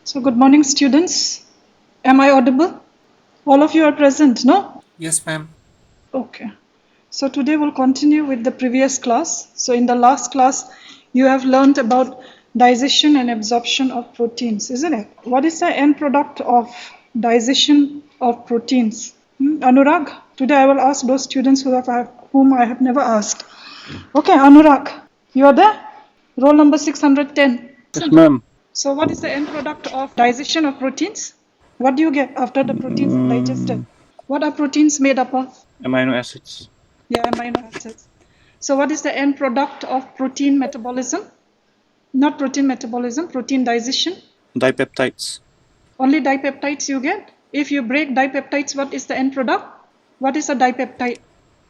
So good morning, students. Am I audible? All of you are present, no? Yes, ma'am. Okay. So today we'll continue with the previous class. So in the last class, you have learned about digestion and absorption of proteins, isn't it? What is the end product of digestion of proteins? Anurag, today I will ask those students whom I have never asked. Okay, Anurag, you are there? Roll number 610. Yes, ma'am. So what is the end product of digestion of proteins? What do you get after the proteins are digested? What are proteins made up of? Amino acids. Yeah, amino acids. So what is the end product of protein metabolism? Not protein metabolism, protein digestion. Dipeptides. Only dipeptides you get. If you break dipeptides, what is the end product? What is a dipeptide?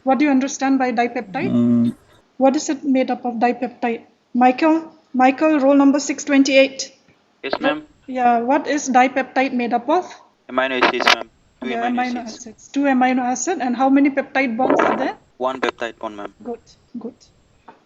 What do you understand by dipeptide? What is it made up of dipeptide? Michael, roll number 628. Yes, ma'am. Yeah, what is dipeptide made up of? Amino acids, ma'am. Two Yeah, amino amino acids. acids. Two amino acid. And how many peptide bonds are there? One peptide bond, ma'am. Good.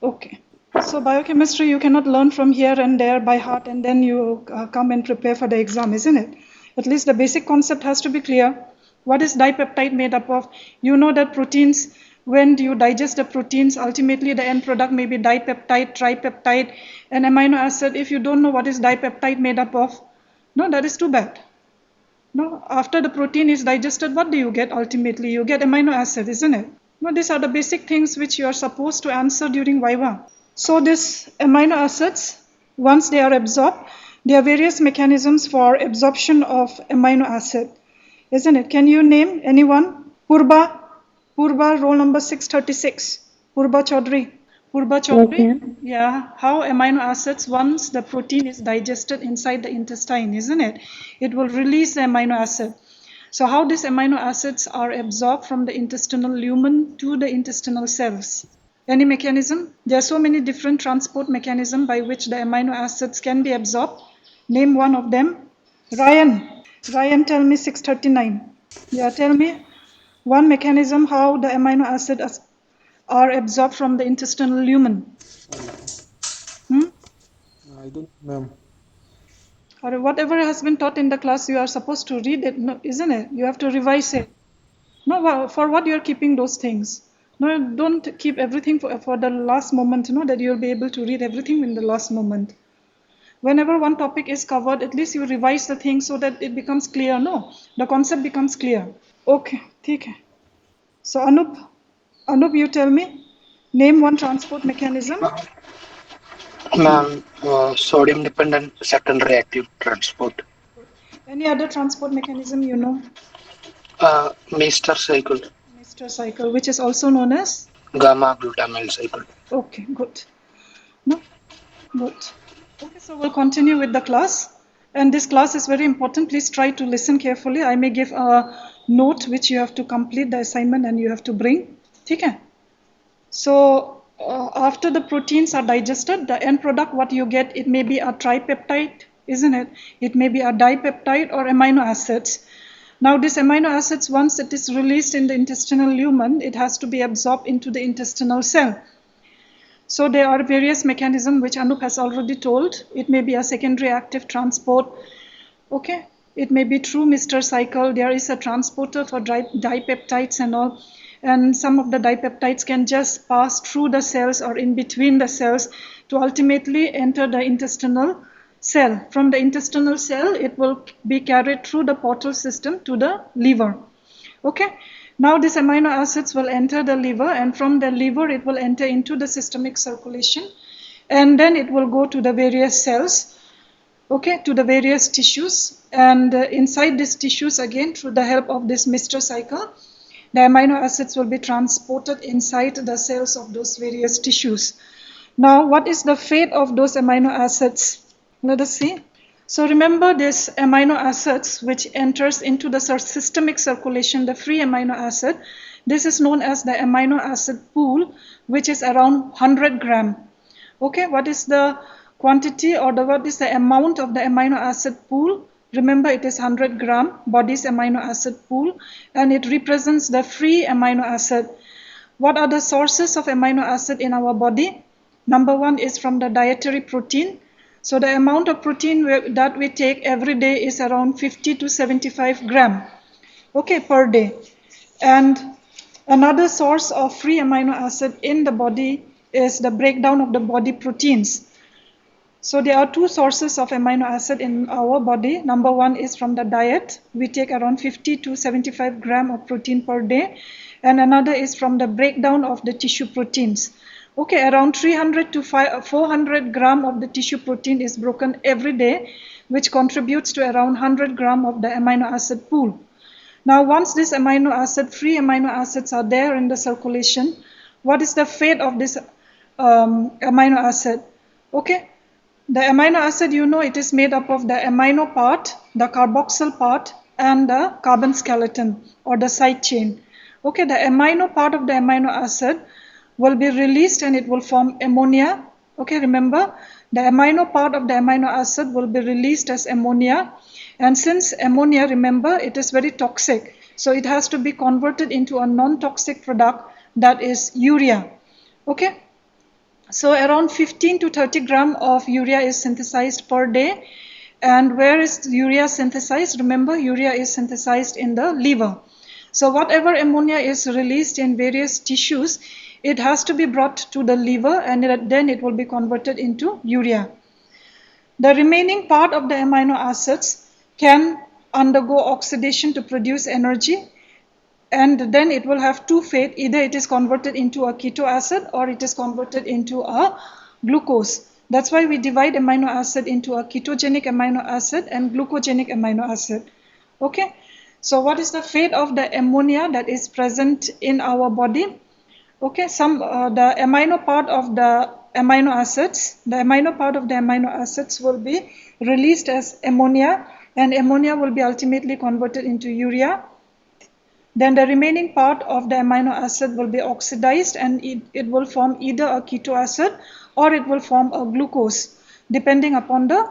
Okay. So biochemistry you cannot learn from here and there by heart and then you come and prepare for the exam, isn't it? At least the basic concept has to be clear. What is dipeptide made up of? You know that proteins, when you digest the proteins, ultimately the end product may be dipeptide, tripeptide, and amino acid. If you don't know what is dipeptide made up of, no, that is too bad. No, after the protein is digested, what do you get ultimately? You get amino acid, isn't it? No, these are the basic things which you are supposed to answer during Viva. So these amino acids, once they are absorbed, there are various mechanisms for absorption of amino acid, isn't it? Can you name anyone? Purba, roll number 636. Purba Chaudhary. Okay. Yeah, how amino acids, once the protein is digested inside the intestine, isn't it? It will release the amino acid. So how these amino acids are absorbed from the intestinal lumen to the intestinal cells? Any mechanism? There are so many different transport mechanisms by which the amino acids can be absorbed. Name one of them. Ryan, tell me 639. Yeah, tell me one mechanism how the amino acids are absorbed from the intestinal lumen. I don't, ma'am. Or whatever has been taught in the class, you are supposed to read it, no, isn't it? You have to revise it. No, for what you are keeping those things? No, don't keep everything for the last moment, that you'll be able to read everything in the last moment. Whenever one topic is covered, at least you revise the thing so that it becomes clear. No, the concept becomes clear. Okay, ठीक है. So Anup, you tell me, name one transport mechanism. Ma'am, sodium dependent secondary active transport. Any other transport mechanism you know? Mr. cycle, Mr. cycle, which is also known as? gamma glutamyl cycle. Okay, good. No, good. Okay, so we'll continue with the class. And this class is very important. Please try to listen carefully. I may give a note which you have to complete the assignment and you have to bring. Okay. So after the proteins are digested, the end product, what you get, it may be a tripeptide, isn't it? It may be a dipeptide or amino acids. Now this amino acids, once it is released in the intestinal lumen, it has to be absorbed into the intestinal cell. So there are various mechanisms which Anup has already told. It may be a secondary active transport. Okay, it may be through Mr. cycle. There is a transporter for dipeptides and all. And some of the dipeptides can just pass through the cells or in between the cells to ultimately enter the intestinal cell. From the intestinal cell, it will be carried through the portal system to the liver. Okay. Now these amino acids will enter the liver, and from the liver it will enter into the systemic circulation, and then it will go to the various cells, okay, to the various tissues, and inside these tissues again through the help of this Mr. cycle, the amino acids will be transported inside the cells of those various tissues. Now what is the fate of those amino acids? Let us see. So remember this amino acids which enters into the systemic circulation, the free amino acid. This is known as the amino acid pool, which is around 100 gram. Okay, what is the quantity or what is the amount of the amino acid pool? Remember it is 100 gram body's amino acid pool, and it represents the free amino acid. What are the sources of amino acid in our body? Number one is from the dietary protein. So the amount of protein that we take every day is around 50 to 75 gram, okay, per day. And another source of free amino acid in the body is the breakdown of the body proteins. So there are two sources of amino acid in our body. Number one is from the diet. We take around 50 to 75 gram of protein per day. And another is from the breakdown of the tissue proteins. Okay, around 300 to 400 gram of the tissue protein is broken every day, which contributes to around 100 gram of the amino acid pool. Now, once these free amino acids are there in the circulation, what is the fate of this amino acid? Okay, the amino acid, you know, it is made up of the amino part, the carboxyl part, and the carbon skeleton or the side chain. Okay, the amino part of the amino acid will be released and it will form ammonia. Okay, remember, the amino part of the amino acid will be released as ammonia. And since ammonia, remember, it is very toxic, so it has to be converted into a non-toxic product, that is urea. Okay, so around 15 to 30 gram of urea is synthesized per day. And where is urea synthesized? Remember, urea is synthesized in the liver. So whatever ammonia is released in various tissues, it has to be brought to the liver, and then it will be converted into urea. The remaining part of the amino acids can undergo oxidation to produce energy, and then it will have two fate. Either it is converted into a keto acid or it is converted into a glucose. That's why we divide amino acid into a ketogenic amino acid and glucogenic amino acid. Okay, so what is the fate of the ammonia that is present in our body? Okay, the amino part of the amino acids will be released as ammonia, and ammonia will be ultimately converted into urea. Then the remaining part of the amino acid will be oxidized, and it will form either a keto acid or it will form a glucose, depending upon the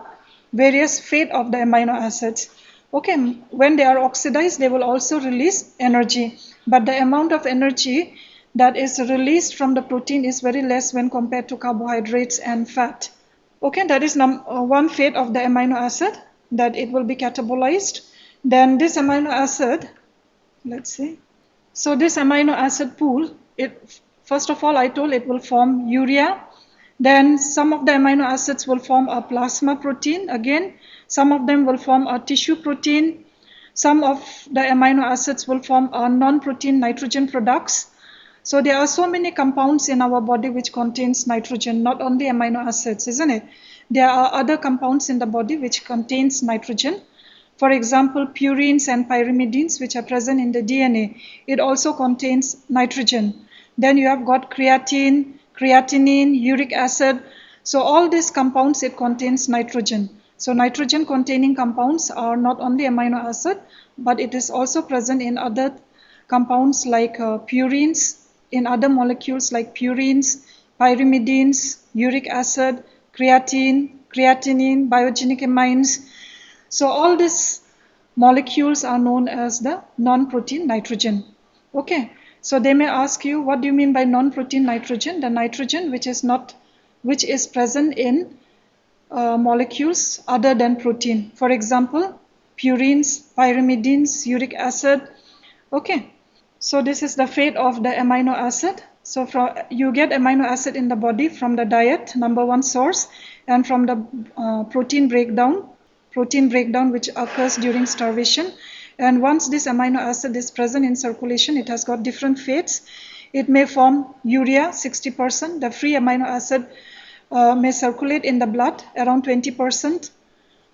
various fate of the amino acids. Okay, when they are oxidized, they will also release energy, but the amount of energy that is released from the protein is very less when compared to carbohydrates and fat. Okay, that is one fate of the amino acid, that it will be catabolized. Then this amino acid, let's see. So this amino acid pool, first of all, I told it will form urea. Then some of the amino acids will form a plasma protein. Again, some of them will form a tissue protein. Some of the amino acids will form a non-protein nitrogen products. So there are so many compounds in our body which contains nitrogen, not only amino acids, isn't it? There are other compounds in the body which contains nitrogen. For example, purines and pyrimidines, which are present in the DNA. It also contains nitrogen. Then you have got creatine, creatinine, uric acid. So all these compounds, it contains nitrogen. So nitrogen containing compounds are not only amino acid, but it is also present in other compounds like purines, in other molecules like purines, pyrimidines, uric acid, creatine, creatinine, biogenic amines. So all these molecules are known as the non-protein nitrogen. Okay, so they may ask you, what do you mean by non-protein nitrogen? The nitrogen which is present in molecules other than protein. For example, purines, pyrimidines, uric acid. Okay, so this is the fate of the amino acid. So you get amino acid in the body from the diet, number one source, and from the protein breakdown which occurs during starvation. And once this amino acid is present in circulation, it has got different fates. It may form urea, 60%. The free amino acid may circulate in the blood, around 20%.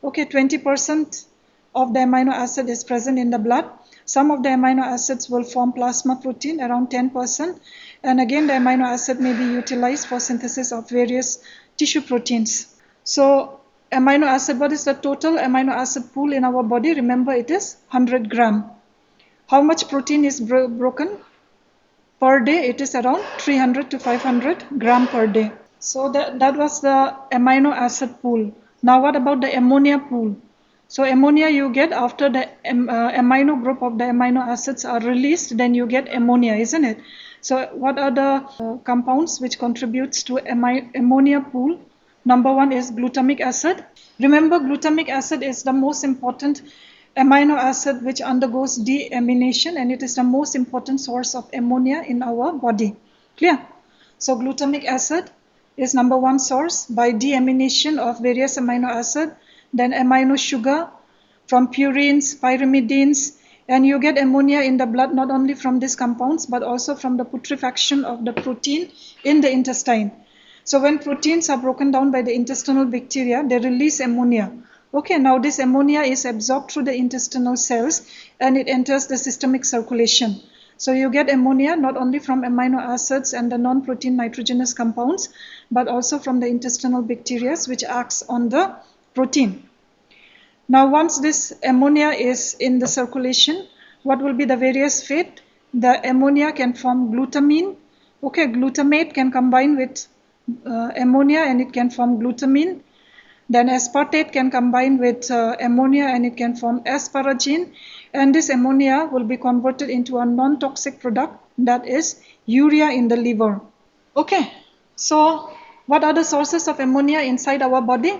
Okay, 20% of the amino acid is present in the blood. Some of the amino acids will form plasma protein, around 10%. And again, the amino acid may be utilized for synthesis of various tissue proteins. So amino acid, what is the total amino acid pool in our body? Remember, it is 100 gram. How much protein is broken per day? It is around 300 to 500 gram per day. So that was the amino acid pool. Now what about the ammonia pool? So ammonia you get after the amino group of the amino acids are released, then you get ammonia, isn't it? So what are the compounds which contributes to ammonia pool? Number one is glutamic acid. Remember, glutamic acid is the most important amino acid which undergoes deamination, and it is the most important source of ammonia in our body. Clear? So glutamic acid is number one source by deamination of various amino acid, then amino sugar from purines, pyrimidines, and you get ammonia in the blood not only from these compounds but also from the putrefaction of the protein in the intestine. So when proteins are broken down by the intestinal bacteria, they release ammonia. Okay, now this ammonia is absorbed through the intestinal cells and it enters the systemic circulation. So you get ammonia not only from amino acids and the non-protein nitrogenous compounds, but also from the intestinal bacteria which acts on the protein. Now once this ammonia is in the circulation, what will be the various fate? The ammonia can form glutamine. Okay, glutamate can combine with ammonia and it can form glutamine. Then aspartate can combine with ammonia and it can form asparagine. And this ammonia will be converted into a non-toxic product, that is urea in the liver. Okay, so what are the sources of ammonia inside our body?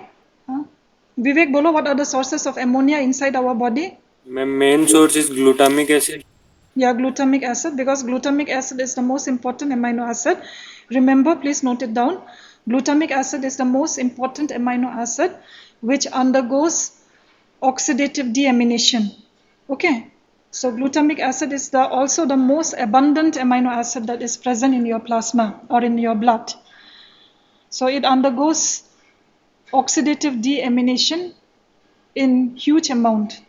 Vivek, bolo, what are the sources of ammonia inside our body? Main source is glutamic acid. Yeah, glutamic acid, because glutamic acid is the most important amino acid. Remember, please note it down. Glutamic acid is the most important amino acid which undergoes oxidative deamination. Okay, so glutamic acid is also the most abundant amino acid that is present in your plasma or in your blood. So it undergoes oxidative deamination in huge amount.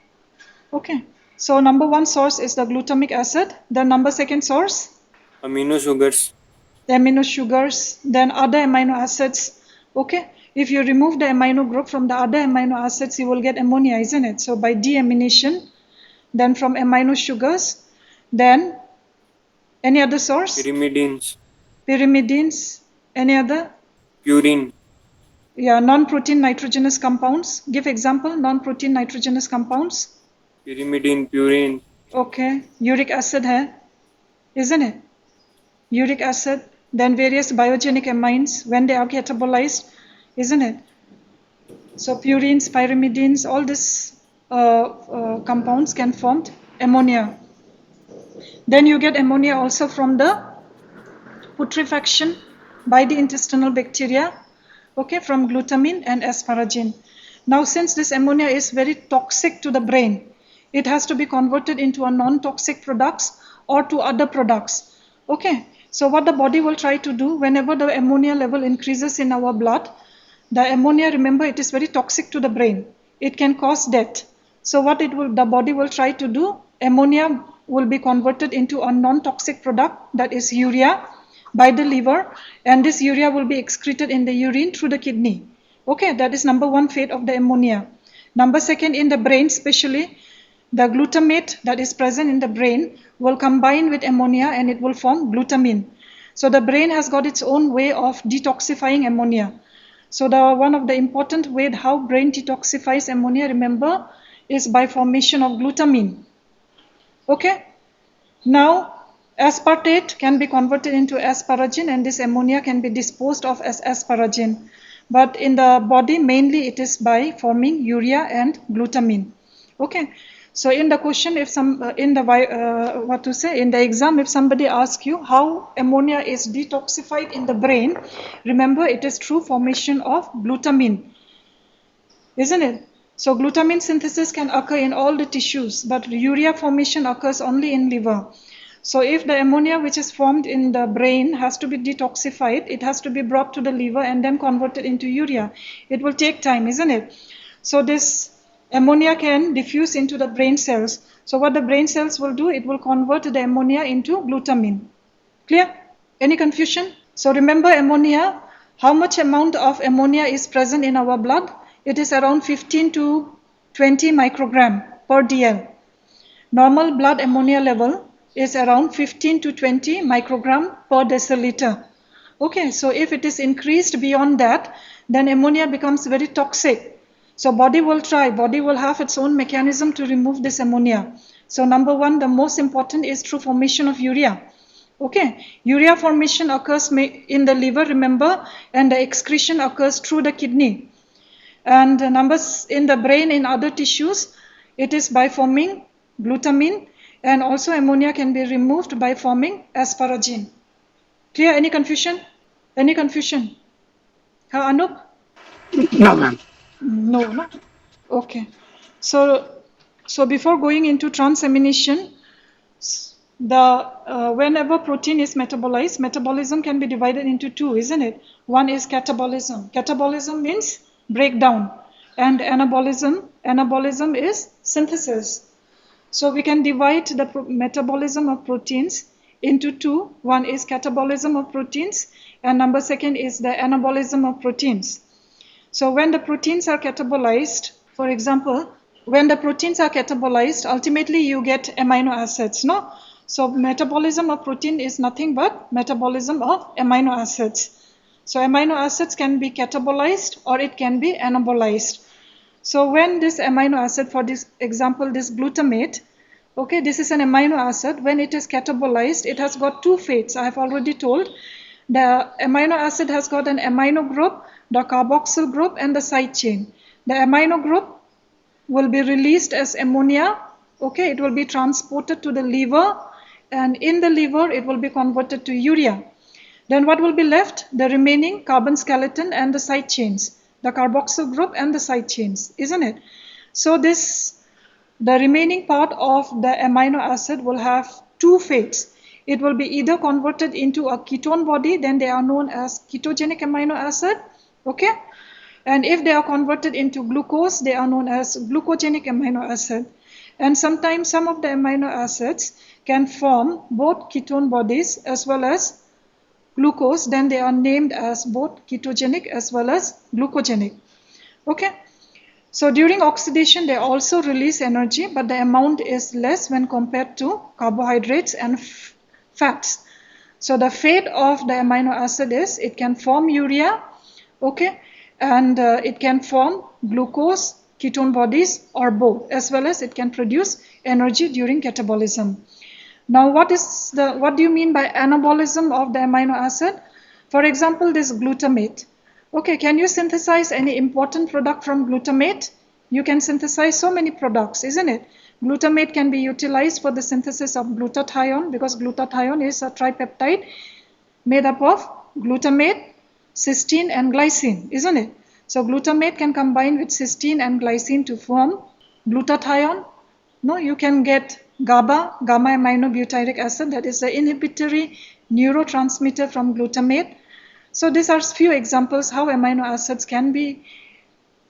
Okay, so number one source is the glutamic acid. The number second source? Amino sugars. The amino sugars, then other amino acids. Okay, if you remove the amino group from the other amino acids, you will get ammonia, isn't it? So by deamination, then from amino sugars, then any other source? Pyrimidines. Pyrimidines, any other? Purine. Yeah, non-protein nitrogenous compounds. Give example, non-protein nitrogenous compounds. Pyrimidine, purine. Okay, uric acid hai, isn't it? Uric acid, then various biogenic amines when they are catabolized, isn't it? So purines, pyrimidines, all these compounds can form ammonia. Then you get ammonia also from the putrefaction by the intestinal bacteria, okay, from glutamine and asparagine. Now since this ammonia is very toxic to the brain, it has to be converted into a non-toxic products or to other products. Okay, so what the body will try to do whenever the ammonia level increases in our blood, the ammonia, remember, it is very toxic to the brain. It can cause death. So what the body will try to do, ammonia will be converted into a non-toxic product, that is urea, by the liver, and this urea will be excreted in the urine through the kidney. Okay, that is number one fate of the ammonia. Number second, in the brain especially, the glutamate that is present in the brain will combine with ammonia and it will form glutamine. So the brain has got its own way of detoxifying ammonia. So one of the important way how brain detoxifies ammonia, remember, is by formation of glutamine. Okay, now aspartate can be converted into asparagine and this ammonia can be disposed of as asparagine. But in the body, mainly it is by forming urea and glutamine. Okay, so in the question, if in the exam, if somebody asks you how ammonia is detoxified in the brain, remember it is through formation of glutamine, isn't it? So glutamine synthesis can occur in all the tissues, but urea formation occurs only in liver. So if the ammonia which is formed in the brain has to be detoxified, it has to be brought to the liver and then converted into urea. It will take time, isn't it? So this ammonia can diffuse into the brain cells. So what the brain cells will do, it will convert the ammonia into glutamine. Clear? Any confusion? So remember ammonia, how much amount of ammonia is present in our blood? It is around 15 to 20 microgram per dl. Normal blood ammonia level is around 15 to 20 microgram per deciliter. Okay, so if it is increased beyond that, then ammonia becomes very toxic. So body will have its own mechanism to remove this ammonia. So number one, the most important is through formation of urea. Okay, urea formation occurs in the liver, remember, and the excretion occurs through the kidney. And numbers in the brain, in other tissues, it is by forming glutamine, and also ammonia can be removed by forming asparagine. Clear? Any confusion? Any confusion? Anup? No, ma'am. No. Okay. So before going into transamination, whenever protein is metabolized, metabolism can be divided into two, isn't it? One is catabolism. Catabolism means breakdown, and anabolism is synthesis. So we can divide the metabolism of proteins into two. One is catabolism of proteins, and number second is the anabolism of proteins. So when the proteins are catabolized, for example, when the proteins are catabolized, ultimately you get amino acids, no? So metabolism of protein is nothing but metabolism of amino acids. So amino acids can be catabolized or it can be anabolized. So when this amino acid, for this example, this glutamate, okay, this is an amino acid. When it is catabolized, it has got two fates. I have already told. The amino acid has got an amino group, the carboxyl group, and the side chain. The amino group will be released as ammonia. Okay, it will be transported to the liver, and in the liver, it will be converted to urea. Then what will be left? The remaining carbon skeleton and the side chains, the carboxyl group and the side chains, isn't it? So the remaining part of the amino acid will have two fates. It will be either converted into a ketone body, then they are known as ketogenic amino acid, okay? And if they are converted into glucose, they are known as glucogenic amino acid. And sometimes some of the amino acids can form both ketone bodies as well as glucose, then they are named as both ketogenic as well as glucogenic, okay? So during oxidation, they also release energy, but the amount is less when compared to carbohydrates and fats. So the fate of the amino acid is it can form urea, okay, and it can form glucose, ketone bodies, or both, as well as it can produce energy during catabolism. Now, what do you mean by anabolism of the amino acid? For example, this glutamate. Okay, can you synthesize any important product from glutamate? You can synthesize so many products, isn't it? Glutamate can be utilized for the synthesis of glutathione, because glutathione is a tripeptide made up of glutamate, cysteine, and glycine, isn't it? So glutamate can combine with cysteine and glycine to form glutathione. No, you can get GABA, gamma aminobutyric acid, that is the inhibitory neurotransmitter from glutamate. So these are few examples how amino acids can be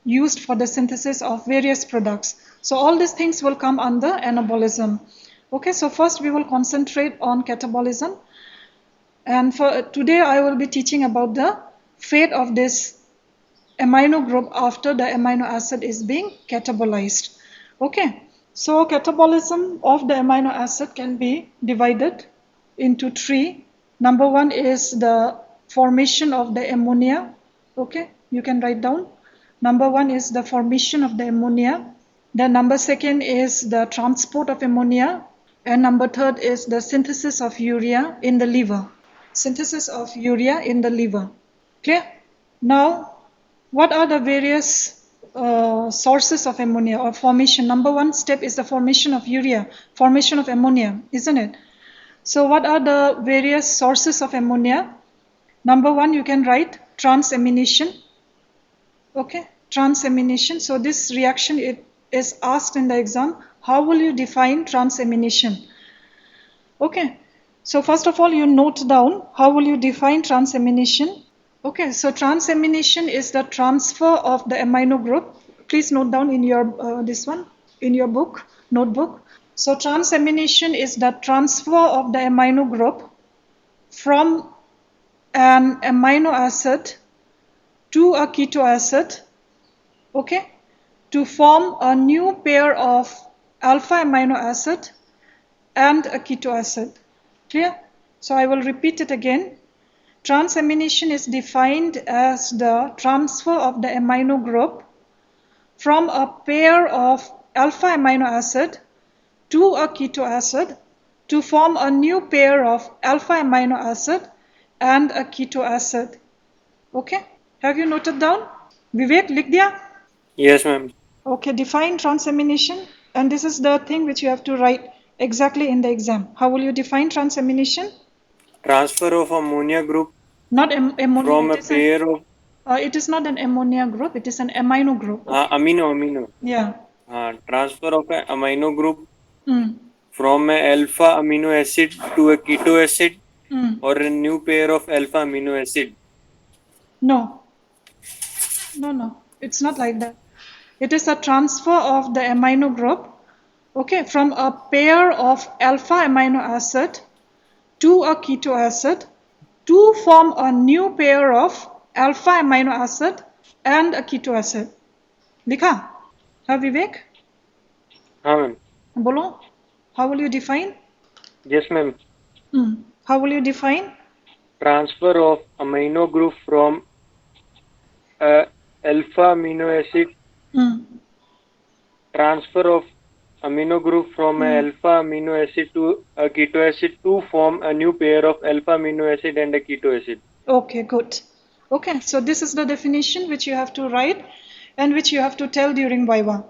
used for the synthesis of various products. So all these things will come under anabolism. Okay, so first we will concentrate on catabolism. And for today I will be teaching about the fate of this amino group after the amino acid is being catabolized. Okay, so catabolism of the amino acid can be divided into three. Number one is the formation of the ammonia. Okay, you can write down. Number one is the formation of the ammonia. Then number second is the transport of ammonia. And number third is the synthesis of urea in the liver. Synthesis of urea in the liver. Clear? Now, what are the various sources of ammonia or formation? Number one step is the formation of urea, formation of ammonia, isn't it? So what are the various sources of ammonia? Number one, you can write transamination. Okay, transamination. So this reaction, it is asked in the exam. How will you define transamination? Okay, so first of all, you note down how will you define transamination. Okay, so transamination is the transfer of the amino group. Please note down in your this one in your book notebook. So transamination is the transfer of the amino group from an amino acid to a keto acid, okay, to form a new pair of alpha amino acid and a keto acid. Clear? So I will repeat it again. Transamination is defined as the transfer of the amino group from a pair of alpha amino acid to a keto acid, to form a new pair of alpha amino acid and a keto acid. Okay, have you noted down? Vivek, लिख दिया? Yes, ma'am. Okay, define transamination, and this is the thing which you have to write exactly in the exam. How will you define transamination? Transfer of ammonia group Not ammonia. from a pair of It is not an ammonia group. It is an amino group. amino. Yeah. Transfer of an amino group Mm. from a alpha amino acid to a keto acid Mm. or a new pair of alpha amino acid. No. No. It's not like that. It is a transfer of the amino group, okay, from a pair of alpha amino acid to a keto acid to form a new pair of alpha amino acid and a keto acid. लिखा? हाँ विवेक? हाँ ma'am. बोलो. How will you define? Yes, ma'am. How will you define? Transfer of amino group from a alpha amino acid. Transfer of amino group from a alpha amino acid to a keto acid to form a new pair of alpha amino acid and a keto acid. Okay, good. Okay, so this is the definition which you have to write and which you have to tell during Viva.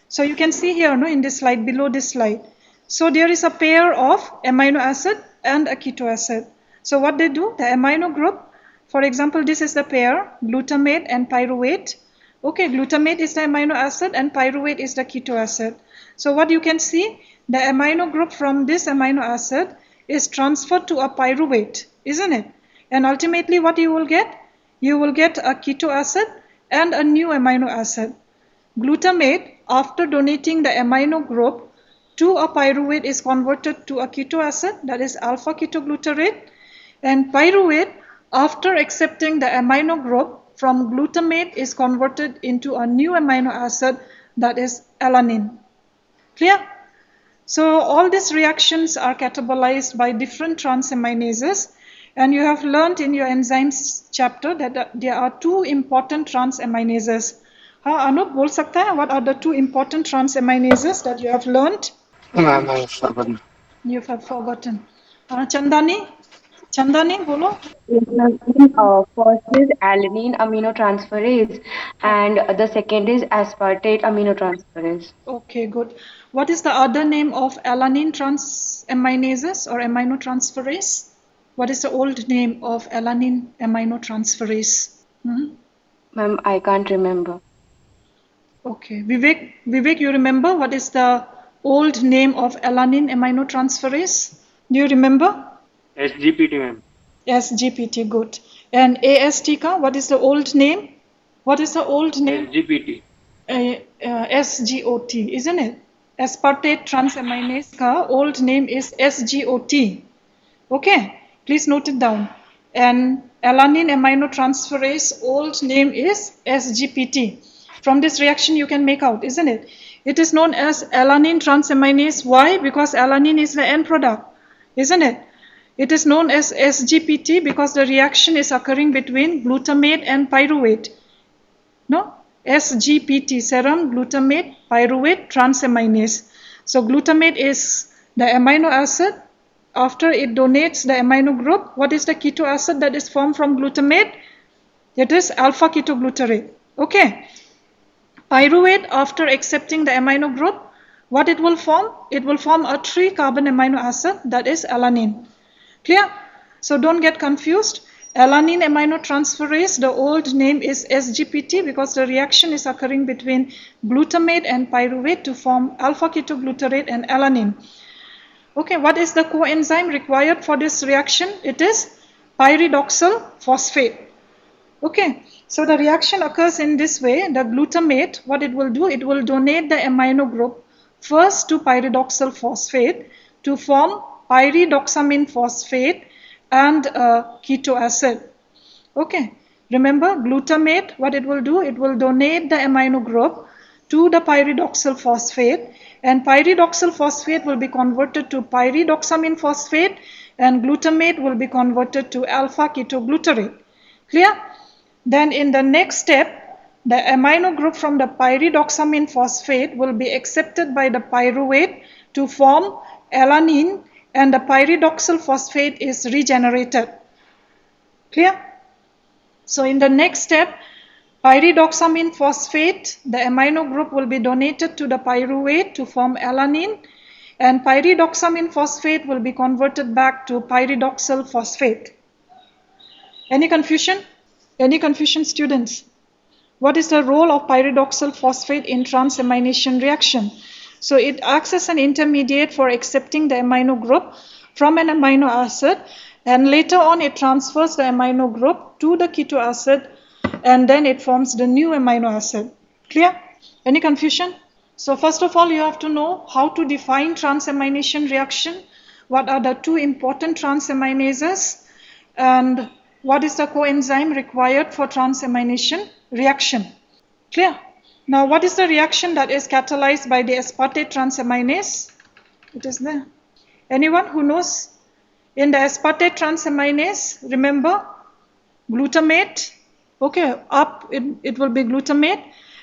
So you can see here, no, in this slide, below this slide. So there is a pair of amino acid and a keto acid. So what they do, the amino group, for example, this is the pair, glutamate and pyruvate. Okay, glutamate is the amino acid and pyruvate is the keto acid. So what you can see, the amino group from this amino acid is transferred to a pyruvate, isn't it? And ultimately what you will get? You will get a keto acid and a new amino acid. Glutamate, after donating the amino group to a pyruvate, is converted to a keto acid, that is alpha ketoglutarate. And pyruvate, after accepting the amino group from glutamate, is converted into a new amino acid, that is alanine. Clear? So all these reactions are catabolized by different transaminases, and you have learned in your enzymes chapter that there are two important transaminases. हाँ अनूप बोल सकता है, what are the two important transaminases that you have learned? Ma'am, I have forgotten. You have forgotten. Chandani बोलो. First is alanine aminotransferase and the second is aspartate aminotransferase. Okay, good. What is the other name of alanine transaminases or aminotransferase? What is the old name of alanine aminotransferase? Ma'am, I can't remember. Okay, Vivek, you remember what is the old name of alanine aminotransferase? Do you remember? SGPT, ma'am. SGPT, good. And AST ka, what is the old name? What is the old name? SGPT. SGOT, isn't it? Aspartate transaminase ka old name is SGOT. Okay, please note it down. And alanine aminotransferase old name is SGPT. From this reaction you can make out, isn't it? It is known as alanine transaminase. Why? Because alanine is the end product, isn't it? It is known as SGPT because the reaction is occurring between glutamate and pyruvate. No? SGPT, serum glutamate pyruvate transaminase. So glutamate is the amino acid. After it donates the amino group, what is the keto acid that is formed from glutamate? It is alpha ketoglutarate. Okay. Pyruvate, after accepting the amino group, what it will form? It will form a 3-carbon amino acid, that is alanine. Clear? So don't get confused. Alanine aminotransferase, the old name is SGPT because the reaction is occurring between glutamate and pyruvate to form alpha ketoglutarate and alanine. Okay, what is the coenzyme required for this reaction? It is pyridoxal phosphate. Okay, so the reaction occurs in this way. The glutamate, what it will do, it will donate the amino group first to pyridoxal phosphate to form pyridoxamine phosphate and keto acid. Okay, remember glutamate, what it will do, it will donate the amino group to the pyridoxal phosphate, and pyridoxal phosphate will be converted to pyridoxamine phosphate and glutamate will be converted to alpha ketoglutarate. Clear? Then in the next step, the amino group from the pyridoxamine phosphate will be accepted by the pyruvate to form alanine, and the pyridoxal phosphate is regenerated. Clear? So in the next step, pyridoxamine phosphate, the amino group will be donated to the pyruvate to form alanine, and pyridoxamine phosphate will be converted back to pyridoxal phosphate. Any confusion? Any confusion, students? What is the role of pyridoxal phosphate in transamination reaction? So it acts as an intermediate for accepting the amino group from an amino acid, and later on it transfers the amino group to the keto acid, and then it forms the new amino acid. Clear? Any confusion? So first of all, you have to know how to define transamination reaction, what are the two important transaminases, and what is the coenzyme required for transamination reaction. Clear? Now, what is the reaction that is catalyzed by the aspartate transaminase? It is there. Anyone who knows? In the aspartate transaminase, remember, glutamate, okay, up it will be glutamate,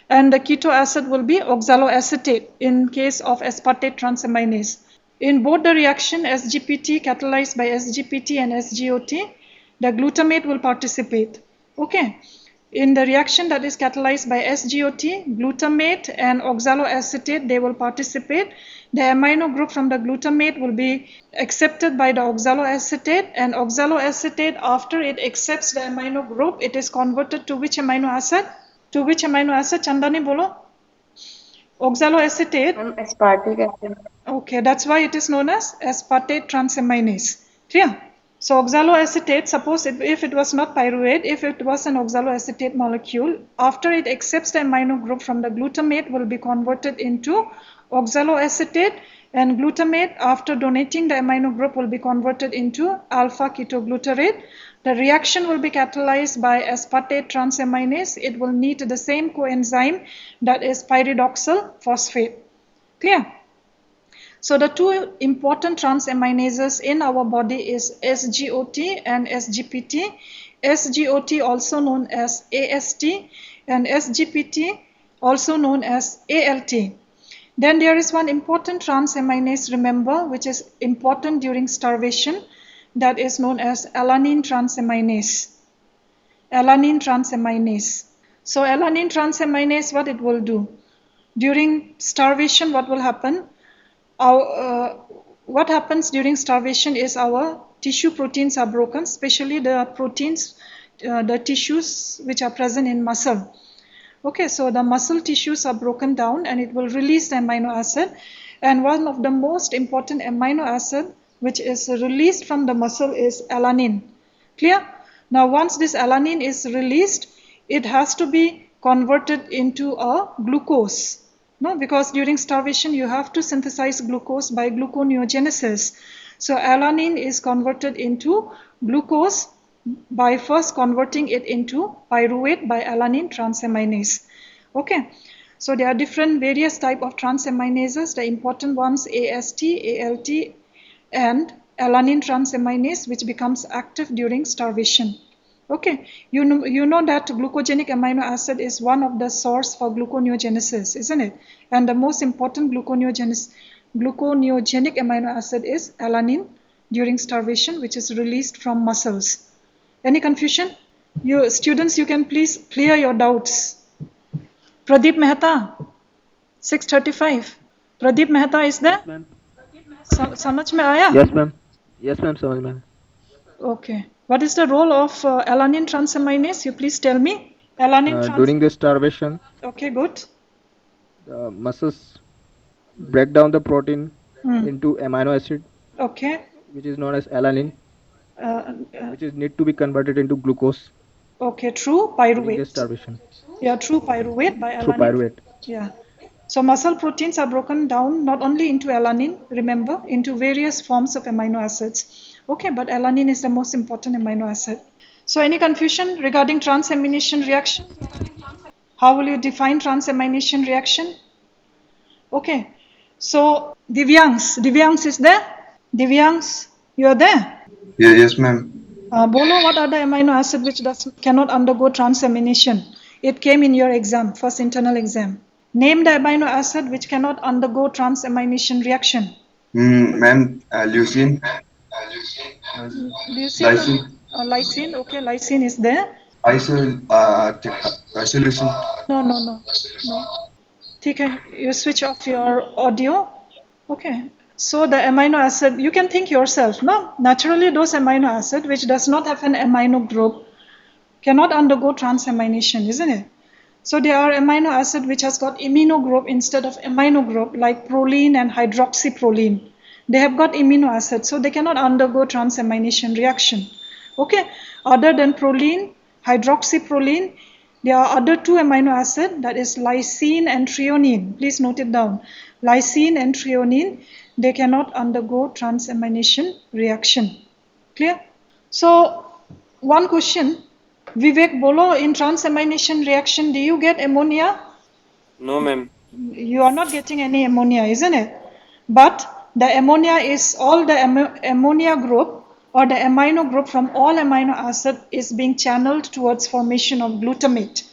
and the keto acid will be oxaloacetate in case of aspartate transaminase. In both the reaction SGPT catalyzed by SGPT and SGOT, the glutamate will participate. Okay. In the reaction that is catalyzed by SGOT, glutamate and oxaloacetate, they will participate. The amino group from the glutamate will be accepted by the oxaloacetate, and oxaloacetate, after it accepts the amino group, it is converted to which amino acid? To which amino acid? Chandani bolo. Oxaloacetate. Aspartic acid. Okay, that's why it is known as aspartate transaminase. Clear? So oxaloacetate, suppose if it was not pyruvate, if it was an oxaloacetate molecule, after it accepts the amino group from the glutamate will be converted into oxaloacetate, and glutamate, after donating the amino group, will be converted into alpha ketoglutarate. The reaction will be catalyzed by aspartate transaminase. It will need the same coenzyme, that is pyridoxal phosphate. Clear? So the two important transaminases in our body is SGOT and SGPT. SGOT also known as AST, and SGPT also known as ALT. Then there is one important transaminase, remember, which is important during starvation, that is known as alanine transaminase. Alanine transaminase. So alanine transaminase, what it will do? During starvation, what will happen? What happens during starvation is our tissue proteins are broken, especially the proteins, the tissues which are present in muscle. Okay, so the muscle tissues are broken down and it will release the amino acid. And one of the most important amino acid which is released from the muscle is alanine. Clear? Now once this alanine is released, it has to be converted into a glucose. No, because during starvation you have to synthesize glucose by gluconeogenesis. So alanine is converted into glucose by first converting it into pyruvate by alanine transaminase. Okay, so there are different various type of transaminases. The important ones AST, ALT, and alanine transaminase, which becomes active during starvation. Okay, you know that glucogenic amino acid is one of the source for gluconeogenesis, isn't it? And the most important gluconeogenic amino acid is alanine during starvation, which is released from muscles. Any confusion? You students, you can please clear your doubts. Pradeep Mehta, 635. Pradeep Mehta is there? Yes, ma'am. समझ में आया? Yes, ma'am. Yes, ma'am. समझ में. Okay. What is the role of alanine transaminase? You please tell me. Alanine During the starvation, Okay, good. the muscles break down the protein into amino acid, Okay. which is known as alanine, which is need to be converted into glucose Okay, true during the pyruvate. starvation Yeah, true pyruvate by through alanine. pyruvate. Yeah. So muscle proteins are broken down not only into alanine, remember, into various forms of amino acids. Okay, but alanine is the most important amino acid. So any confusion regarding transamination reaction? How will you define transamination reaction? Okay. So Divyangs is there? Divyangs, you are there? Yes, ma'am. Bolo, what are the amino acid which cannot undergo transamination? It came in your exam, first internal exam. Name the amino acid which cannot undergo transamination reaction. Ma'am, leucine, Leucine, lysine, lysine. Okay, lysine is there. isoleucine. No. ठीक है, you switch off your audio. Okay. So the amino acid, you can think yourself, no? Naturally, those amino acid which does not have an amino group cannot undergo transamination, isn't it? So there are amino acid which has got imino group instead of amino group, like proline and hydroxyproline. They have got amino acid, so they cannot undergo transamination reaction. Okay. Other than proline, hydroxyproline, there are other two amino acid, that is lysine and threonine. Please note it down. Lysine and threonine, they cannot undergo transamination reaction. Clear? So one question, Vivek Bolo, in transamination reaction, do you get ammonia? No, ma'am. You are not getting any ammonia, isn't it? But the ammonia is all the ammonia group or the amino group from all amino acid is being channeled towards formation of glutamate.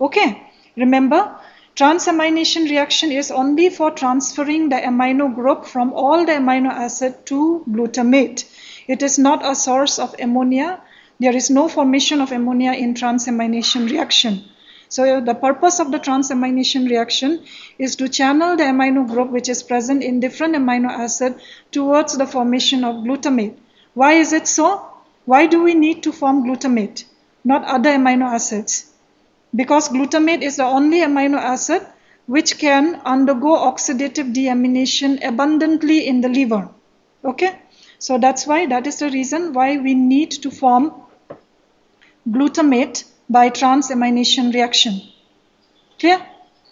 Okay, remember, transamination reaction is only for transferring the amino group from all the amino acid to glutamate. It is not a source of ammonia. There is no formation of ammonia in transamination reaction. So the purpose of the transamination reaction is to channel the amino group which is present in different amino acid towards the formation of glutamate. Why is it so? Why do we need to form glutamate, not other amino acids? Because glutamate is the only amino acid which can undergo oxidative deamination abundantly in the liver. Okay? So that's why, that is the reason why we need to form glutamate by transamination reaction. Clear?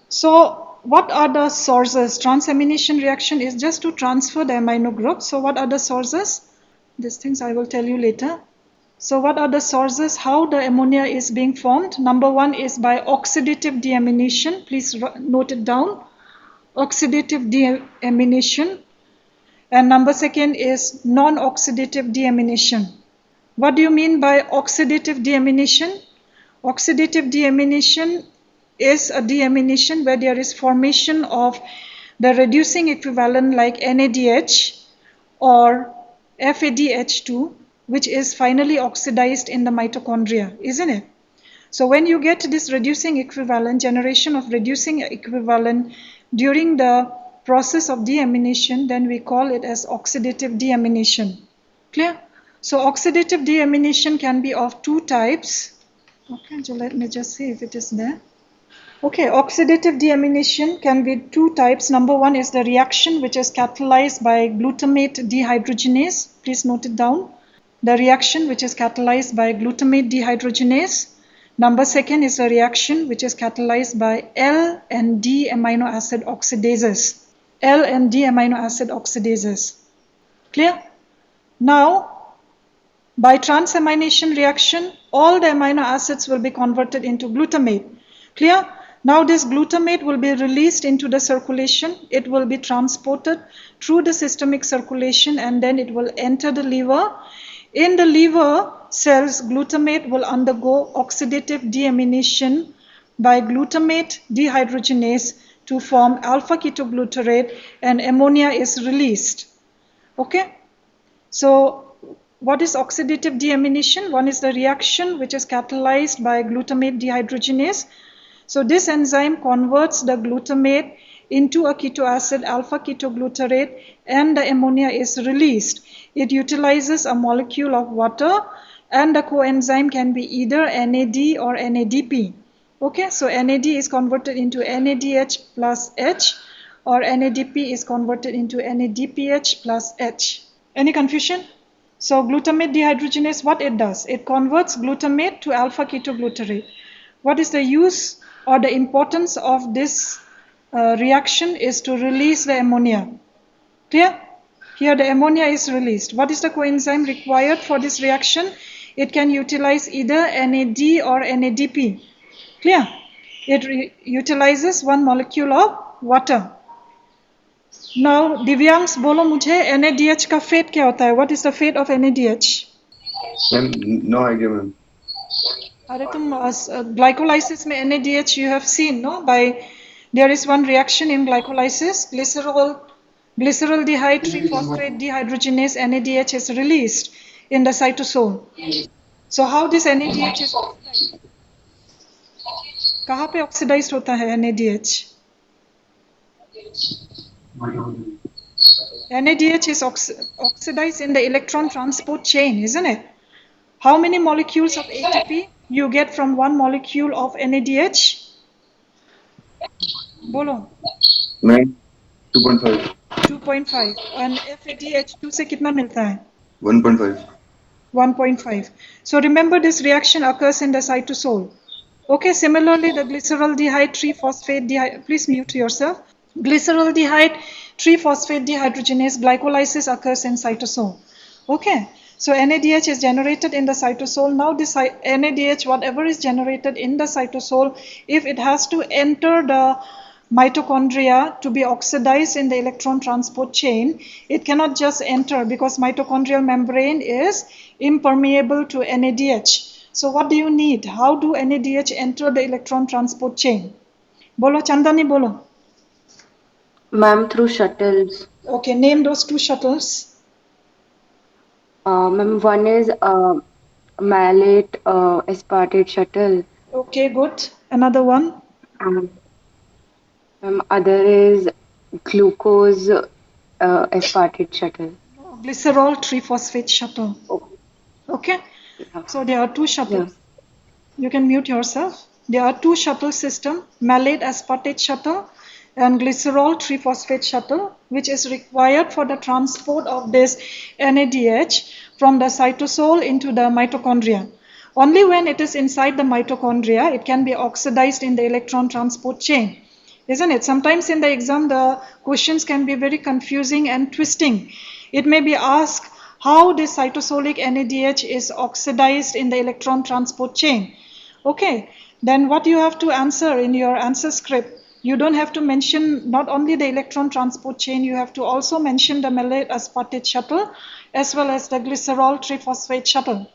So what are the sources? Transamination reaction is just to transfer the amino group. So what are the sources? These things I will tell you later. So what are the sources? How the ammonia is being formed? Number one is by oxidative deamination. Please note it down. Oxidative deamination. And number second is non-oxidative deamination. What do you mean by oxidative deamination? Oxidative deamination is a deamination where there is formation of the reducing equivalent like NADH or FADH2, which is finally oxidized in the mitochondria, isn't it? So when you get this reducing equivalent, generation of reducing equivalent during the process of deamination, then we call it as oxidative deamination. Clear? So oxidative deamination can be of two types. Okay, so let me just see if it is there. Okay, oxidative deamination can be two types. Number one is the reaction which is catalyzed by glutamate dehydrogenase. Please note it down. The reaction which is catalyzed by glutamate dehydrogenase. Number second is a reaction which is catalyzed by L and D amino acid oxidases. L and D amino acid oxidases. Clear? Now, by transamination reaction, all the amino acids will be converted into glutamate. Clear? Now this glutamate will be released into the circulation. It will be transported through the systemic circulation and then it will enter the liver. In the liver cells, glutamate will undergo oxidative deamination by glutamate dehydrogenase to form alpha ketoglutarate and ammonia is released. Okay? So what is oxidative deamination? One is the reaction which is catalyzed by glutamate dehydrogenase. So this enzyme converts the glutamate into a keto acid alpha ketoglutarate and the ammonia is released. It utilizes a molecule of water and the coenzyme can be either NAD or NADP. Okay, so NAD is converted into NADH plus H or NADP is converted into NADPH plus H. Any confusion? So glutamate dehydrogenase, what it does? It converts glutamate to alpha ketoglutarate. What is the use or the importance of this reaction is to release the ammonia. Clear? Here the ammonia is released. What is the coenzyme required for this reaction? It can utilize either NAD or NADP. Clear? It utilizes one molecule of water. Now, Divyansh, बोलो मुझे NADH का fate क्या होता है? What is the fate of NADH? Ma'am, no idea, ma'am. अरे तुम glycolysis में NADH you have seen, no? By there is one reaction in glycolysis, glycerol Glyceraldehyde 3-phosphate dehydrogenase NADH is released in the cytosol. So how this NADH is oxidized? कहाँ पे oxidized होता है NADH? NADH is oxidized in the electron transport chain, isn't it? How many molecules of ATP you get from one molecule of NADH? बोलो. Ma'am, 2.5. 2.5. And FADH2 से कितना मिलता है? 1.5. 1.5. So remember this reaction occurs in the cytosol. Okay, similarly the glyceraldehyde 3-phosphate please mute yourself. Glyceraldehyde 3-phosphate dehydrogenase glycolysis occurs in cytosol. Okay, so NADH is generated in the cytosol. Now this NADH, whatever is generated in the cytosol, if it has to enter the mitochondria to be oxidized in the electron transport chain, it cannot just enter because mitochondrial membrane is impermeable to NADH. So what do you need? How do NADH enter the electron transport chain? Bolo Chandani bolo. Ma'am, through shuttles. Okay, name those two shuttles. Ma'am, one is malate aspartate shuttle. Okay, good. Another one. Other is glucose aspartate shuttle. Glycerol 3-phosphate shuttle. Oh. Okay, Yeah. so there are two shuttles. You can mute yourself. There are two shuttle system, malate aspartate shuttle and glycerol 3-phosphate shuttle, which is required for the transport of this NADH from the cytosol into the mitochondria. Only when it is inside the mitochondria, it can be oxidized in the electron transport chain. Isn't it? Sometimes in the exam, the questions can be very confusing and twisting. It may be asked how this cytosolic NADH is oxidized in the electron transport chain. Okay, then what you have to answer in your answer script, you don't have to mention not only the electron transport chain, you have to also mention the malate aspartate shuttle as well as the glycerol 3-phosphate shuttle.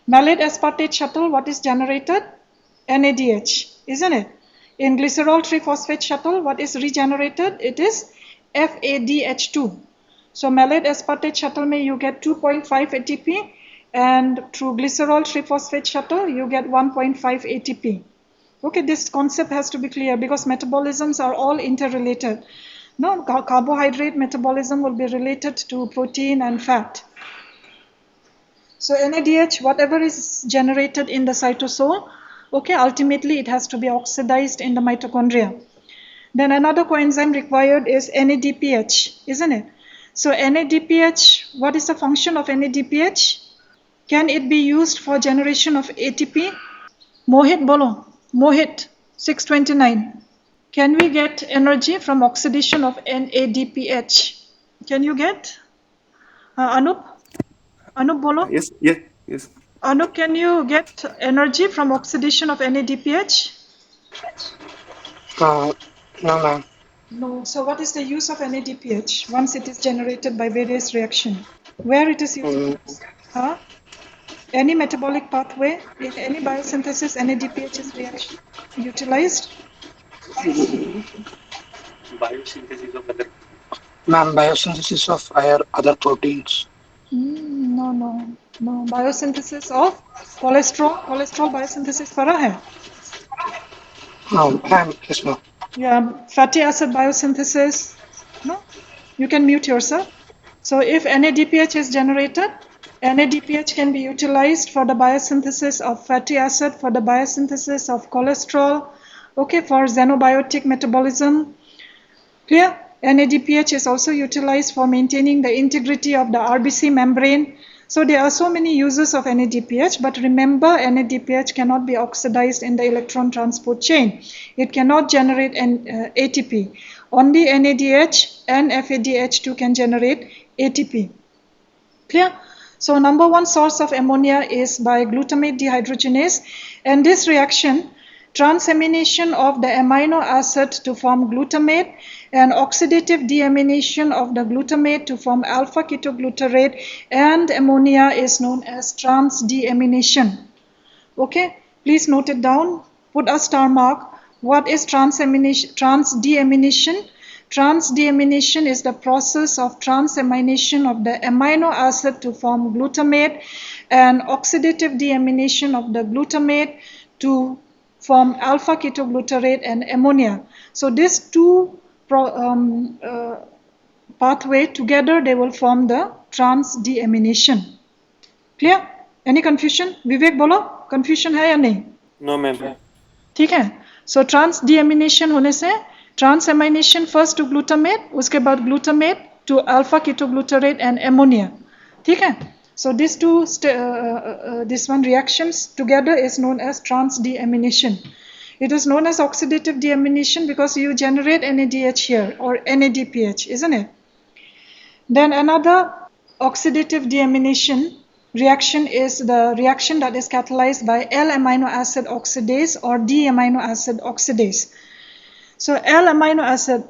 Malate aspartate shuttle, what is generated? NADH, isn't it? In glycerol 3-phosphate shuttle, what is regenerated? It is FADH2. So malate aspartate shuttle may you get 2.5 ATP, and through glycerol 3-phosphate shuttle you get 1.5 ATP. Okay, this concept has to be clear because metabolisms are all interrelated. No, carbohydrate metabolism will be related to protein and fat. So NADH, whatever is generated in the cytosol, okay, ultimately it has to be oxidized in the mitochondria. Then another coenzyme required is NADPH, isn't it? So NADPH, what is the function of NADPH? Can it be used for generation of ATP? Mohit bolo. Mohit, 629. Can we get energy from oxidation of NADPH? Can you get? Anup? Anup bolo. Yes. Anup, can you get energy from oxidation of NADPH? No, ma'am. No. So what is the use of NADPH once it is generated by various reactions? Where it is utilized? Huh? Any metabolic pathway, in any biosynthesis, NADPH is reaction utilized? Biosynthesis of other. Ma'am, biosynthesis of other proteins. No. Biosynthesis of cholesterol. Cholesterol biosynthesis करा है? No, ma'am. Yes, ma'am. Yeah, fatty acid biosynthesis. No, you can mute yourself. So if NADPH is generated, NADPH can be utilized for the biosynthesis of fatty acid, for the biosynthesis of cholesterol, okay, for xenobiotic metabolism. Clear? NADPH is also utilized for maintaining the integrity of the RBC membrane. So there are so many uses of NADPH, but remember NADPH cannot be oxidized in the electron transport chain. It cannot generate an ATP. Only NADH and FADH2 can generate ATP. Clear? So number one source of ammonia is by glutamate dehydrogenase, and this reaction, transamination of the amino acid to form glutamate and oxidative deamination of the glutamate to form alpha ketoglutarate and ammonia is known as transdeamination. Okay, please note it down, put a star mark. What is transdeamination? Trans-deamination is the process of transamination of the amino acid to form glutamate, and oxidative deamination of the glutamate to form alpha ketoglutarate and ammonia. So these two pathway together, they will form the trans-deamination. Clear? Any confusion? Vivek बोलो, confusion है या नहीं? No, ma'am. ठीक है. So trans-deamination होने से transamination first to glutamate, उसके बाद glutamate to alpha ketoglutarate and ammonia. ठीक है. So these two this one reactions together is known as trans-deamination. It is known as oxidative deamination because you generate NADH here or NADPH, isn't it? Then another oxidative deamination reaction is the reaction that is catalyzed by L-amino acid oxidase or D-amino acid oxidase. So L-amino acid,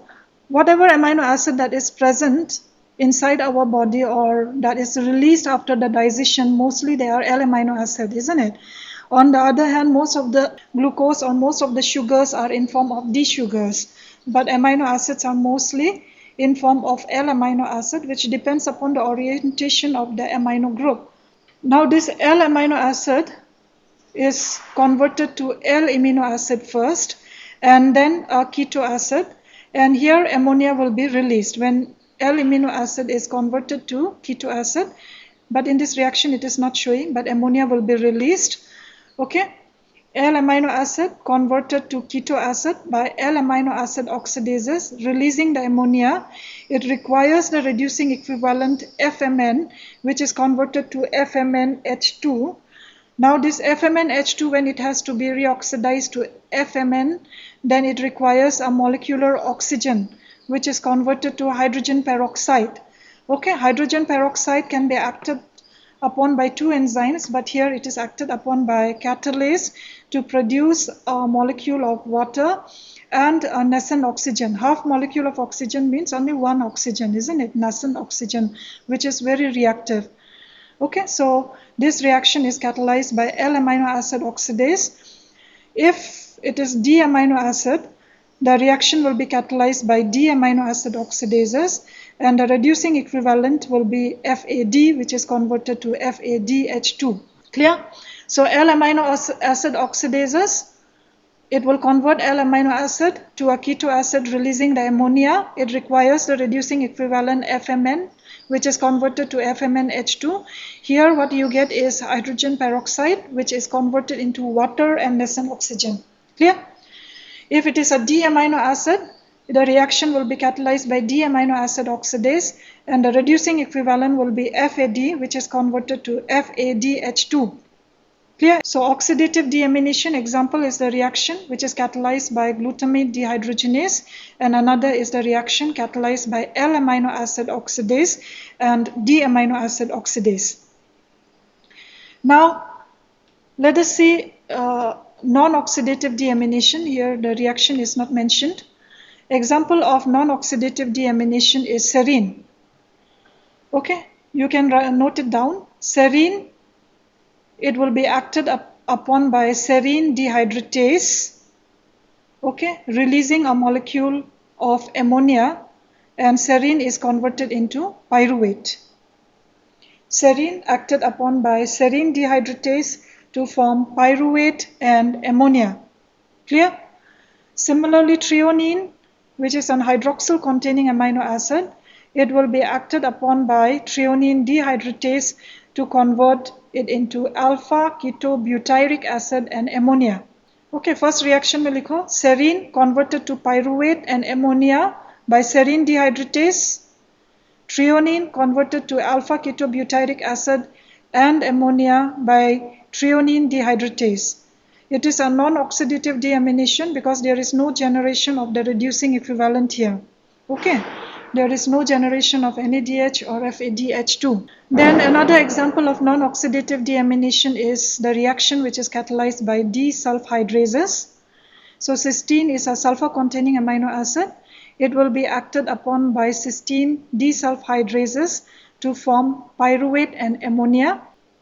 whatever amino acid that is present inside our body or that is released after the digestion, mostly they are L-amino acid, isn't it? On the other hand, most of the glucose or most of the sugars are in form of D sugars, but amino acids are mostly in form of L-amino acid, which depends upon the orientation of the amino group. Now this L-amino acid is converted to L-amino acid first and then a keto acid, and here ammonia will be released when L-amino acid is converted to keto acid, but in this reaction it is not showing, but ammonia will be released. Okay, L-amino acid converted to keto acid by L-amino acid oxidases, releasing the ammonia. It requires the reducing equivalent FMN, which is converted to FMNH2. Now this FMNH2, when it has to be reoxidized to FMN, then it requires a molecular oxygen, which is converted to hydrogen peroxide. Okay, hydrogen peroxide can be acted upon by two enzymes, but here it is acted upon by catalase to produce a molecule of water and a nascent oxygen. Half molecule of oxygen means only one oxygen, isn't it? Nascent oxygen, which is very reactive. Okay, so this reaction is catalyzed by L-amino acid oxidase. If it is D-amino acid, the reaction will be catalyzed by D-amino acid oxidases, and the reducing equivalent will be FAD, which is converted to FADH2. Clear? So L-amino acid oxidases, it will convert L-amino acid to a keto acid, releasing the ammonia. It requires the reducing equivalent FMN, which is converted to FMNH2. Here what you get is hydrogen peroxide, which is converted into water and nascent oxygen. Clear? If it is a D-amino acid, the reaction will be catalyzed by D-amino acid oxidase, and the reducing equivalent will be FAD, which is converted to FADH2. Clear? So oxidative deamination example is the reaction which is catalyzed by glutamate dehydrogenase, and another is the reaction catalyzed by L-amino acid oxidase and D-amino acid oxidase. Now, let us see non-oxidative deamination. Here the reaction is not mentioned. Example of non-oxidative deamination is serine. Okay, you can note it down. Serine, it will be acted upon by serine dehydratase, okay, releasing a molecule of ammonia, and serine is converted into pyruvate. Serine acted upon by serine dehydratase to form pyruvate and ammonia. Clear? Similarly, threonine, which is an hydroxyl containing amino acid, it will be acted upon by threonine dehydratase to convert it into alpha ketobutyric acid and ammonia. Okay, first reaction में लिखो, serine converted to pyruvate and ammonia by serine dehydratase, threonine converted to alpha ketobutyric acid and ammonia by threonine dehydratase. It is a non-oxidative deamination because there is no generation of the reducing equivalent here. Okay, there is no generation of NADH or FADH2. Then another example of non-oxidative deamination is the reaction which is catalyzed by desulfhydrases. So cysteine is a sulfur-containing amino acid. It will be acted upon by cysteine desulfhydrases to form pyruvate and ammonia.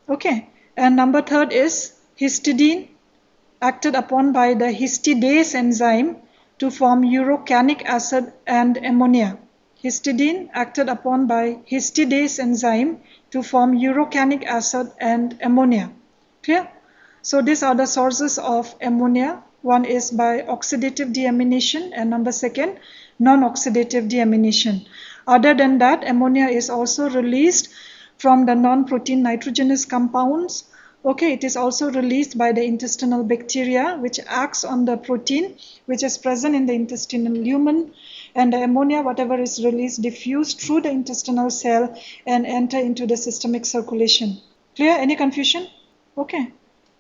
Okay, and number third is histidine, acted upon by the histidase enzyme to form urocanic acid and ammonia. Histidine acted upon by histidase enzyme to form urocanic acid and ammonia. Clear? So these are the sources of ammonia. One is by oxidative deamination and number second, non-oxidative deamination. Other than that, ammonia is also released from the non-protein nitrogenous compounds. Okay, it is also released by the intestinal bacteria, which acts on the protein which is present in the intestinal lumen, and the ammonia, whatever is released, diffuse through the intestinal cell and enter into the systemic circulation. Clear? Any confusion? Okay.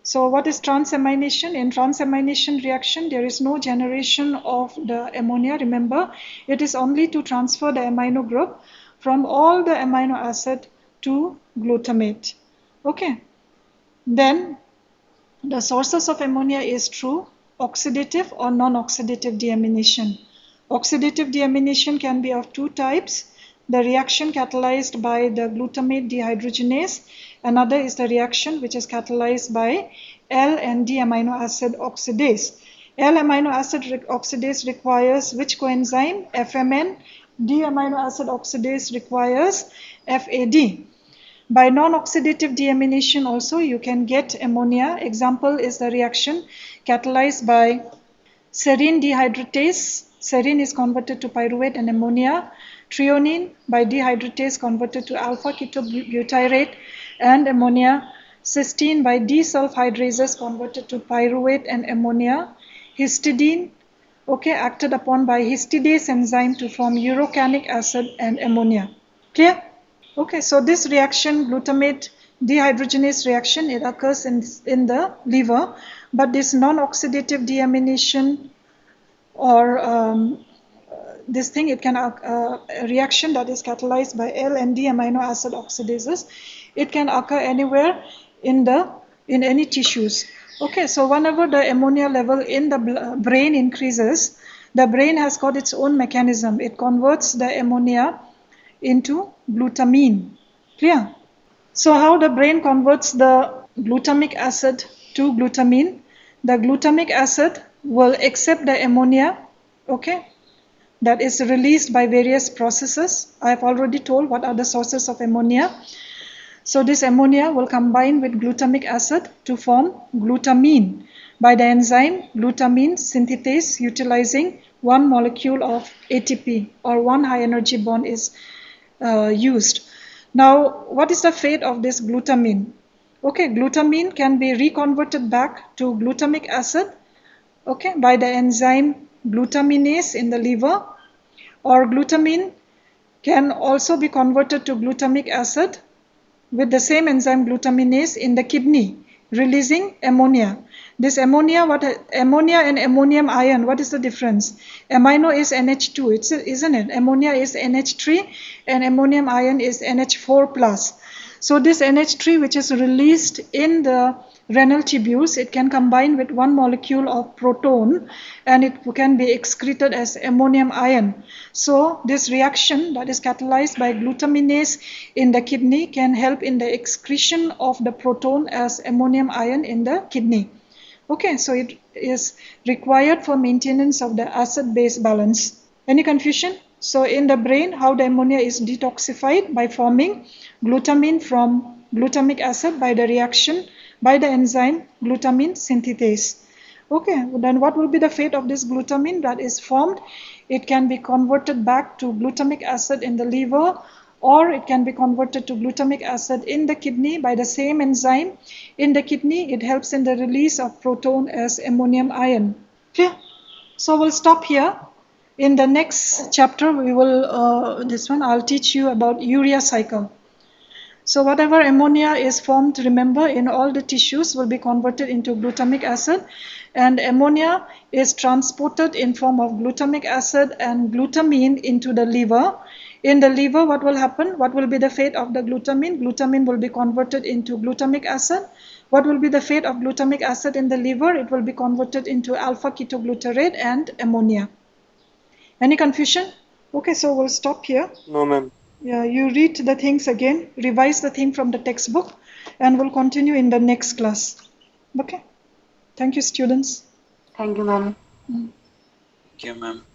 So what is transamination? In transamination reaction, there is no generation of the ammonia. Remember, it is only to transfer the amino group from all the amino acid to glutamate. Okay. Then the sources of ammonia is through oxidative or non-oxidative deamination. Oxidative deamination can be of two types. The reaction catalyzed by the glutamate dehydrogenase. Another is the reaction which is catalyzed by L and D amino acid oxidase. L amino acid oxidase requires which coenzyme? FMN. D amino acid oxidase requires FAD. By non-oxidative deamination also you can get ammonia. Example is the reaction catalyzed by serine dehydratase. Serine is converted to pyruvate and ammonia. Threonine by dehydratase converted to alpha ketobutyrate and ammonia. Cysteine by desulfhydrases converted to pyruvate and ammonia. Histidine, okay, acted upon by histidase enzyme to form urocanic acid and ammonia. Clear? Okay, so this reaction, glutamate dehydrogenase reaction, it occurs in the liver, but this non-oxidative deamination or this thing, it can a reaction that is catalyzed by L and D amino acid oxidases. It can occur anywhere in any tissues. Okay, so whenever the ammonia level in the brain increases, the brain has got its own mechanism. It converts the ammonia into glutamine. Clear? So how the brain converts the glutamic acid to glutamine? The glutamic acid will accept the ammonia, okay, that is released by various processes. I have already told what are the sources of ammonia. So this ammonia will combine with glutamic acid to form glutamine by the enzyme glutamine synthetase, utilizing one molecule of ATP or one high energy bond is used. Now, what is the fate of this glutamine? Okay, glutamine can be reconverted back to glutamic acid, okay, by the enzyme glutaminase in the liver, or glutamine can also be converted to glutamic acid with the same enzyme glutaminase in the kidney, releasing ammonia. This ammonia, ammonia and ammonium ion, what is the difference? Amino is NH2, isn't it? Ammonia is NH3 and ammonium ion is NH4+. So this NH3, which is released in the renal tubules, it can combine with one molecule of proton and it can be excreted as ammonium ion. So this reaction that is catalyzed by glutaminase in the kidney can help in the excretion of the proton as ammonium ion in the kidney. Okay, so it is required for maintenance of the acid-base balance. Any confusion? So in the brain, how the ammonia is detoxified? By forming glutamine from glutamic acid by the reaction by the enzyme glutamine synthetase. Okay, then what will be the fate of this glutamine that is formed? It can be converted back to glutamic acid in the liver, or it can be converted to glutamic acid in the kidney by the same enzyme. In the kidney, it helps in the release of proton as ammonium ion. Okay, so we'll stop here. In the next chapter, we will, I'll teach you about urea cycle. So whatever ammonia is formed, remember, in all the tissues will be converted into glutamic acid, and ammonia is transported in form of glutamic acid and glutamine into the liver. In the liver, what will happen? What will be the fate of the glutamine? Glutamine will be converted into glutamic acid. What will be the fate of glutamic acid in the liver? It will be converted into alpha ketoglutarate and ammonia. Any confusion? Okay, so we'll stop here. No, ma'am. Yeah, you read the things again, revise the thing from the textbook, and we'll continue in the next class. Okay? Thank you, students. Thank you, ma'am. Okay, ma'am.